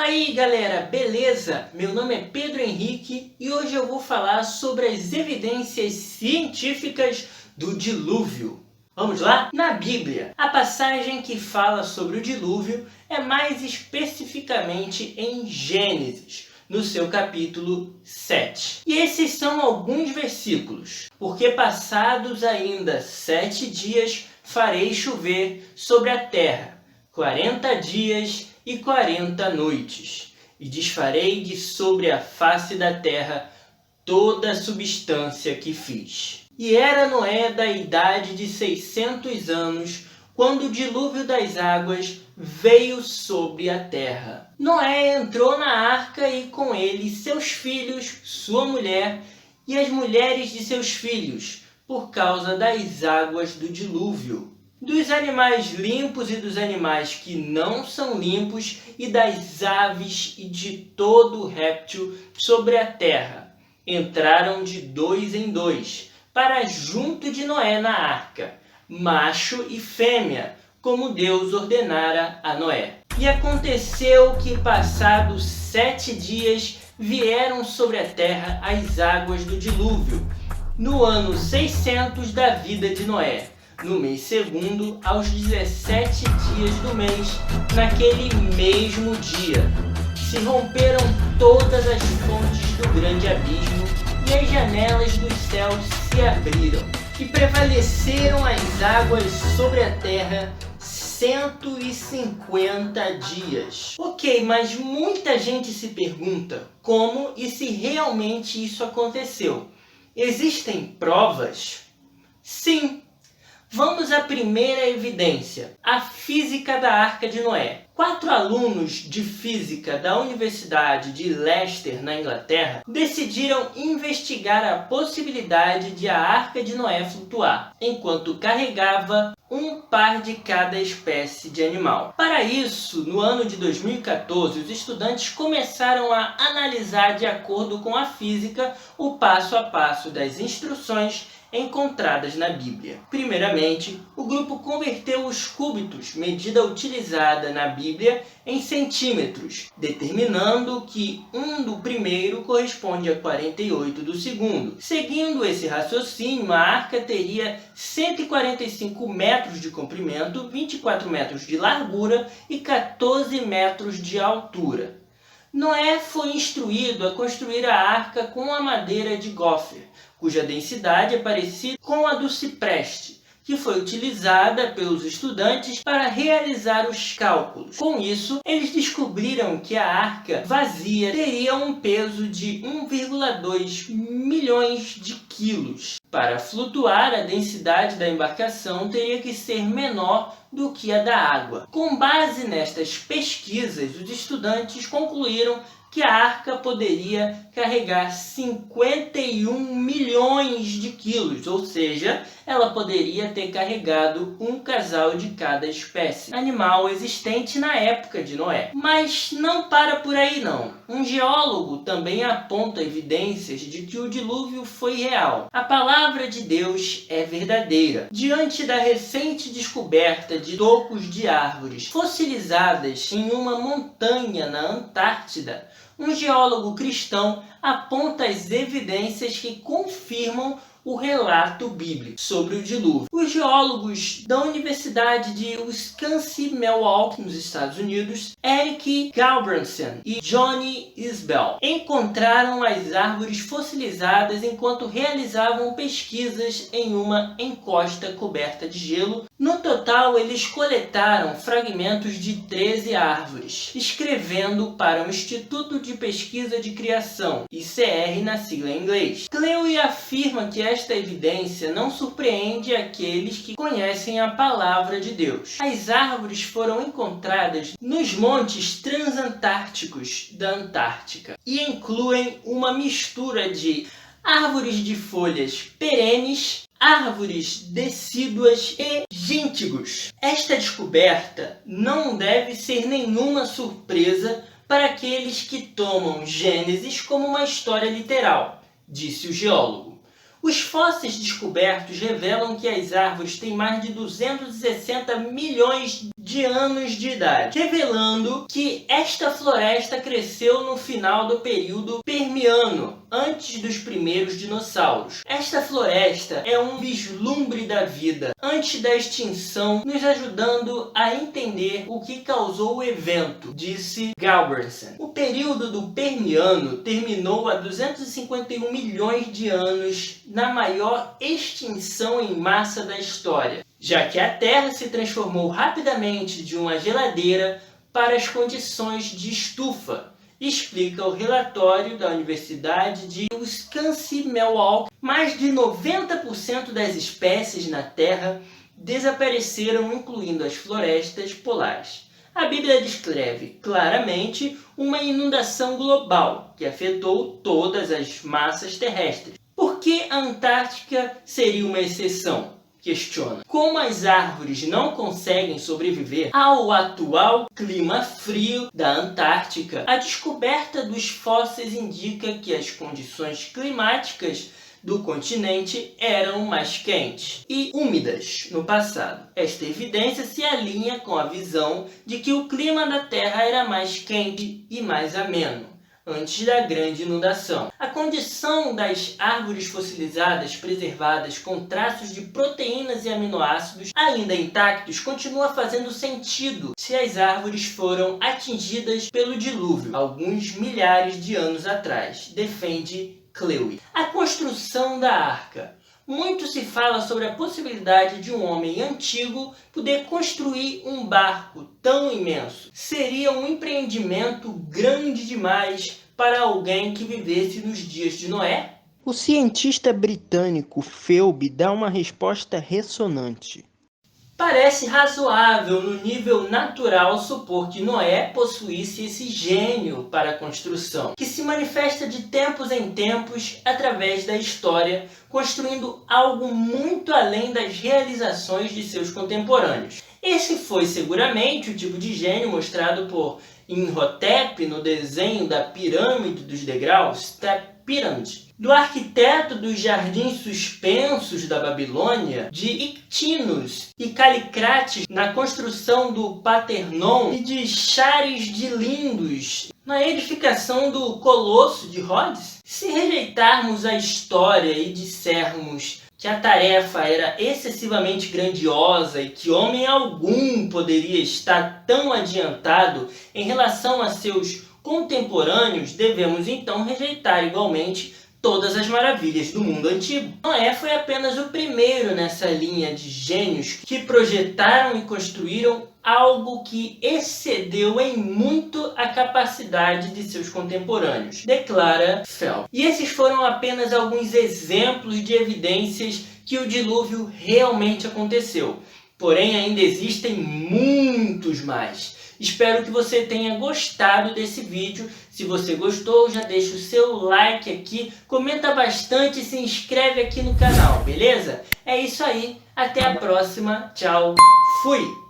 Fala aí galera, beleza? Meu nome é Pedro Henrique e hoje eu vou falar sobre as evidências científicas do dilúvio. Vamos lá? Na Bíblia, a passagem que fala sobre o dilúvio é mais especificamente em Gênesis, no seu capítulo 7. E esses são alguns versículos. Porque passados ainda 7 dias farei chover sobre a terra, 40 dias e 40 noites, e desfarei de sobre a face da terra toda a substância que fiz. E era Noé da idade de 600 anos, quando o dilúvio das águas veio sobre a terra. Noé entrou na arca e com ele seus filhos, sua mulher e as mulheres de seus filhos, por causa das águas do dilúvio. Dos animais limpos e dos animais que não são limpos, e das aves e de todo réptil sobre a terra. Entraram de 2 em 2, para junto de Noé na arca, macho e fêmea, como Deus ordenara a Noé. E aconteceu que, passados 7 dias, vieram sobre a terra as águas do dilúvio, no ano 600 da vida de Noé. No mês segundo, aos 17 dias do mês, naquele mesmo dia, se romperam todas as fontes do grande abismo e as janelas dos céus se abriram, e prevaleceram as águas sobre a terra 150 dias. Ok, mas muita gente se pergunta como e se realmente isso aconteceu. Existem provas? Sim. Vamos à primeira evidência, a física da Arca de Noé. 4 alunos de física da Universidade de Leicester, na Inglaterra, decidiram investigar a possibilidade de a Arca de Noé flutuar, enquanto carregava um par de cada espécie de animal. Para isso, no ano de 2014, os estudantes começaram a analisar, de acordo com a física, o passo a passo das instruções encontradas na Bíblia. Primeiramente, o grupo converteu os cúbitos, medida utilizada na Bíblia, em centímetros, determinando que 1 do primeiro corresponde a 48 do segundo. Seguindo esse raciocínio, a arca teria 145 metros de comprimento, 24 metros de largura e 14 metros de altura. Noé foi instruído a construir a arca com a madeira de gófer, cuja densidade é parecida com a do cipreste, que foi utilizada pelos estudantes para realizar os cálculos. Com isso, eles descobriram que a arca vazia teria um peso de 1,2 milhões de quilos. Para flutuar, a densidade da embarcação teria que ser menor do que a da água. Com base nestas pesquisas, os estudantes concluíram que a arca poderia carregar 51 milhões de quilos, ou seja, ela poderia ter carregado um casal de cada espécie animal existente na época de Noé. Mas não para por aí não. Um geólogo também aponta evidências de que o dilúvio foi real. A palavra de Deus é verdadeira. Diante da recente descoberta de tocos de árvores fossilizadas em uma montanha na Antártida, um geólogo cristão aponta as evidências que confirmam o relato bíblico sobre o dilúvio. Os geólogos da Universidade de Wisconsin-Milwaukee, nos Estados Unidos, Eric Galbraithson e Johnny Isbell, encontraram as árvores fossilizadas enquanto realizavam pesquisas em uma encosta coberta de gelo. No total, eles coletaram fragmentos de 13 árvores, escrevendo para o Instituto de Pesquisa de Criação, ICR na sigla em inglês. Cleo afirma que esta evidência não surpreende aqueles que conhecem a palavra de Deus. As árvores foram encontradas nos montes transantárticos da Antártica e incluem uma mistura de árvores de folhas perenes, árvores decíduas e gíntigos. Esta descoberta não deve ser nenhuma surpresa para aqueles que tomam Gênesis como uma história literal, disse o geólogo. Os fósseis descobertos revelam que as árvores têm mais de 260 milhões de anos de idade, revelando que esta floresta cresceu no final do período Permiano, antes dos primeiros dinossauros. Esta floresta é um vislumbre da vida antes da extinção, nos ajudando a entender o que causou o evento, disse Galbraith. O período do Permiano terminou há 251 milhões de anos na maior extinção em massa da história, já que a Terra se transformou rapidamente de uma geladeira para as condições de estufa, explica o relatório da Universidade de Wisconsin-Milwaukee. Mais de 90% das espécies na Terra desapareceram, incluindo as florestas polares. A Bíblia descreve claramente uma inundação global que afetou todas as massas terrestres. Por que a Antártica seria uma exceção? Questiona. Como as árvores não conseguem sobreviver ao atual clima frio da Antártica, a descoberta dos fósseis indica que as condições climáticas do continente eram mais quentes e úmidas no passado. Esta evidência se alinha com a visão de que o clima da Terra era mais quente e mais ameno antes da grande inundação. A condição das árvores fossilizadas preservadas com traços de proteínas e aminoácidos ainda intactos continua fazendo sentido se as árvores foram atingidas pelo dilúvio alguns milhares de anos atrás, defende Clewey. A construção da arca. Muito se fala sobre a possibilidade de um homem antigo poder construir um barco tão imenso. Seria um empreendimento grande demais para alguém que vivesse nos dias de Noé? O cientista britânico Philby dá uma resposta ressonante. Parece razoável no nível natural supor que Noé possuísse esse gênio para a construção, que se manifesta de tempos em tempos através da história, construindo algo muito além das realizações de seus contemporâneos. Esse foi seguramente o tipo de gênio mostrado por Imhotep no desenho da pirâmide dos degraus, The Pyramid, do arquiteto dos jardins suspensos da Babilônia, de Ictinus e Calicrates na construção do Paternon e de Chares de Lindos na edificação do Colosso de Rhodes. Se rejeitarmos a história e dissermos que a tarefa era excessivamente grandiosa e que homem algum poderia estar tão adiantado em relação a seus contemporâneos, devemos então rejeitar igualmente todas as maravilhas do mundo antigo. Noé foi apenas o primeiro nessa linha de gênios que projetaram e construíram algo que excedeu em muito a capacidade de seus contemporâneos, declara Phelps. E esses foram apenas alguns exemplos de evidências que o dilúvio realmente aconteceu. Porém, ainda existem muitos mais. Espero que você tenha gostado desse vídeo. Se você gostou, já deixa o seu like aqui, comenta bastante e se inscreve aqui no canal, beleza? É isso aí, até a próxima, tchau, fui!